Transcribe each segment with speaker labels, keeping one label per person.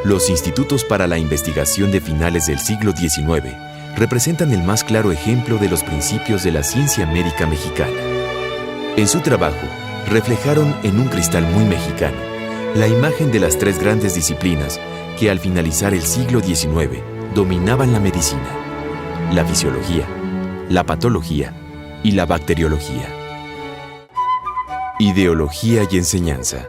Speaker 1: Los institutos para la investigación de finales del siglo XIX representan el más claro ejemplo de los principios de la ciencia médica mexicana. En su trabajo, reflejaron en un cristal muy mexicano la imagen de las tres grandes disciplinas que al finalizar el siglo XIX dominaban la medicina: la fisiología, la patología y la bacteriología. Ideología y enseñanza.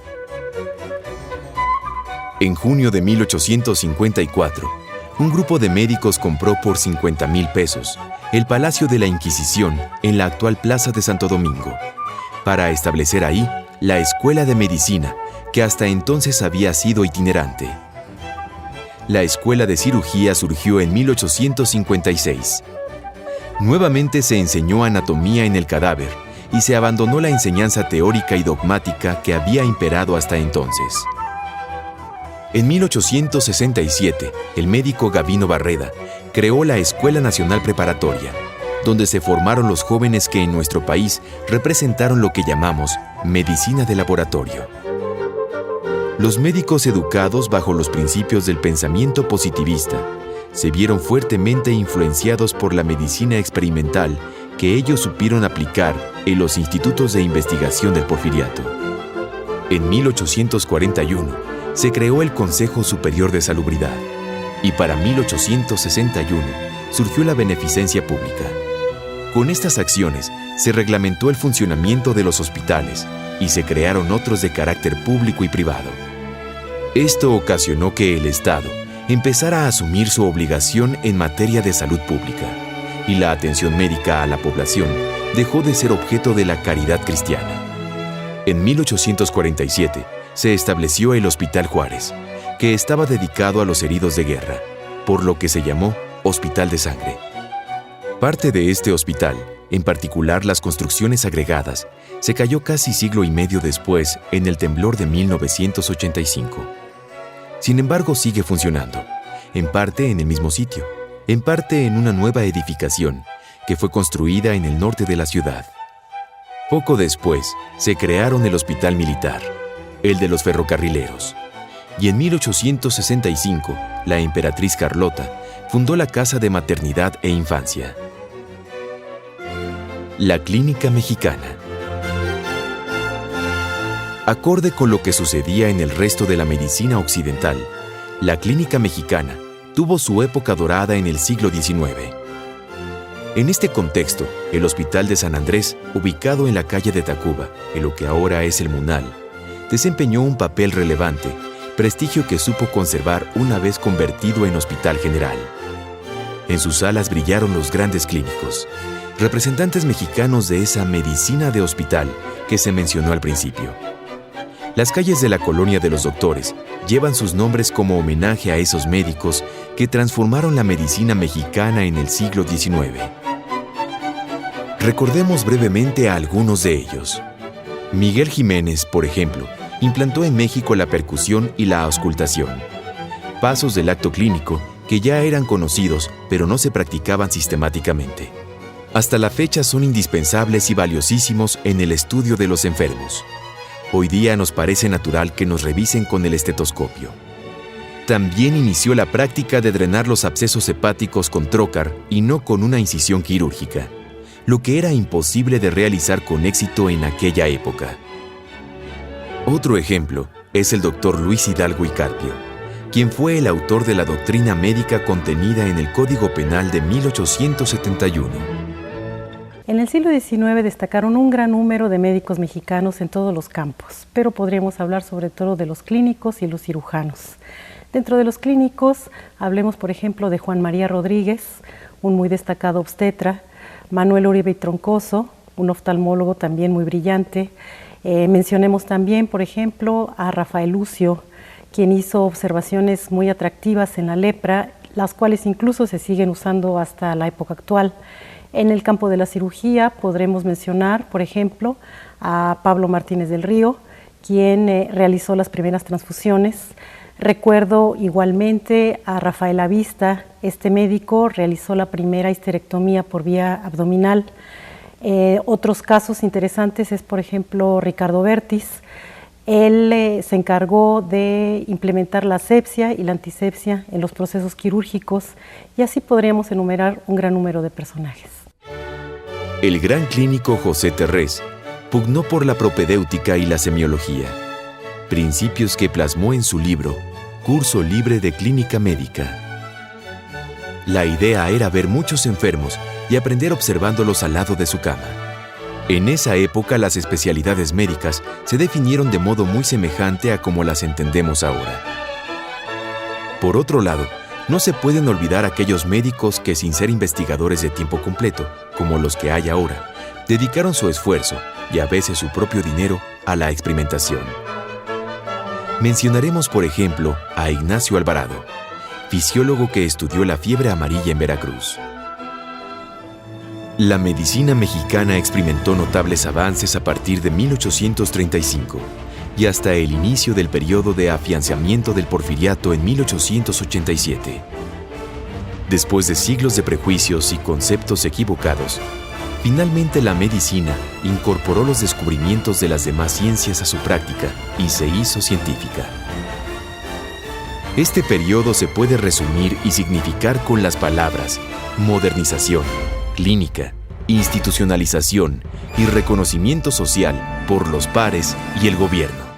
Speaker 1: En junio de 1854, un grupo de médicos compró por 50,000 pesos el Palacio de la Inquisición en la actual Plaza de Santo Domingo, para establecer ahí la Escuela de Medicina, que hasta entonces había sido itinerante. La Escuela de Cirugía surgió en 1856. Nuevamente se enseñó anatomía en el cadáver y se abandonó la enseñanza teórica y dogmática que había imperado hasta entonces. En 1867, el médico Gavino Barreda creó la Escuela Nacional Preparatoria, donde se formaron los jóvenes que en nuestro país representaron lo que llamamos medicina de laboratorio. Los médicos educados bajo los principios del pensamiento positivista se vieron fuertemente influenciados por la medicina experimental que ellos supieron aplicar en los institutos de investigación del Porfiriato. En 1841, se creó el Consejo Superior de Salubridad y para 1861 surgió la beneficencia pública. Con estas acciones se reglamentó el funcionamiento de los hospitales y se crearon otros de carácter público y privado. Esto ocasionó que el Estado empezara a asumir su obligación en materia de salud pública y la atención médica a la población dejó de ser objeto de la caridad cristiana. En 1847, se estableció el Hospital Juárez, que estaba dedicado a los heridos de guerra, por lo que se llamó Hospital de Sangre. Parte de este hospital, en particular las construcciones agregadas, se cayó casi siglo y medio después en el temblor de 1985. Sin embargo, sigue funcionando, en parte en el mismo sitio, en parte en una nueva edificación que fue construida en el norte de la ciudad. Poco después, se crearon el Hospital Militar, el de los ferrocarrileros, y en 1865, la emperatriz Carlota fundó la Casa de Maternidad e Infancia. La Clínica Mexicana. Acorde con lo que sucedía en el resto de la medicina occidental, la Clínica Mexicana tuvo su época dorada en el siglo XIX. En este contexto, el Hospital de San Andrés, ubicado en la calle de Tacuba, en lo que ahora es el Munal, desempeñó un papel relevante, prestigio que supo conservar una vez convertido en hospital general. En sus salas brillaron los grandes clínicos, representantes mexicanos de esa medicina de hospital que se mencionó al principio. Las calles de la Colonia de los Doctores llevan sus nombres como homenaje a esos médicos que transformaron la medicina mexicana en el siglo XIX. Recordemos brevemente a algunos de ellos. Miguel Jiménez, por ejemplo, implantó en México la percusión y la auscultación, pasos del acto clínico que ya eran conocidos pero no se practicaban sistemáticamente. Hasta la fecha son indispensables y valiosísimos en el estudio de los enfermos. Hoy día nos parece natural que nos revisen con el estetoscopio. También inició la práctica de drenar los abscesos hepáticos con trócar y no con una incisión quirúrgica, lo que era imposible de realizar con éxito en aquella época. Otro ejemplo es el doctor Luis Hidalgo y Carpio, quien fue el autor de la doctrina médica contenida en el Código Penal de 1871.
Speaker 2: En el siglo XIX destacaron un gran número de médicos mexicanos en todos los campos, pero podríamos hablar sobre todo de los clínicos y los cirujanos. Dentro de los clínicos, hablemos por ejemplo de Juan María Rodríguez, un muy destacado obstetra, Manuel Uribe y Troncoso, un oftalmólogo también muy brillante. Mencionemos también, por ejemplo, a Rafael Lucio, quien hizo observaciones muy atractivas en la lepra, las cuales incluso se siguen usando hasta la época actual. En el campo de la cirugía podremos mencionar, por ejemplo, a Pablo Martínez del Río, quien realizó las primeras transfusiones. Recuerdo igualmente a Rafael Avista, este médico realizó la primera histerectomía por vía abdominal. Otros casos interesantes es, por ejemplo, Ricardo Bertis, Él se encargó de implementar la asepsia y la antisepsia en los procesos quirúrgicos, y así podríamos enumerar un gran número de personajes.
Speaker 1: El gran clínico José Terrés pugnó por la propedéutica y la semiología, principios que plasmó en su libro Curso Libre de Clínica Médica. La idea era ver muchos enfermos y aprender observándolos al lado de su cama. En esa época las especialidades médicas se definieron de modo muy semejante a como las entendemos ahora. Por otro lado, no se pueden olvidar aquellos médicos que, sin ser investigadores de tiempo completo, como los que hay ahora, dedicaron su esfuerzo y a veces su propio dinero a la experimentación. Mencionaremos, por ejemplo, a Ignacio Alvarado, fisiólogo que estudió la fiebre amarilla en Veracruz. La medicina mexicana experimentó notables avances a partir de 1835 y hasta el inicio del periodo de afianzamiento del Porfiriato en 1887. Después de siglos de prejuicios y conceptos equivocados, finalmente la medicina incorporó los descubrimientos de las demás ciencias a su práctica y se hizo científica. Este periodo se puede resumir y significar con las palabras modernización, clínica, institucionalización y reconocimiento social por los pares y el gobierno.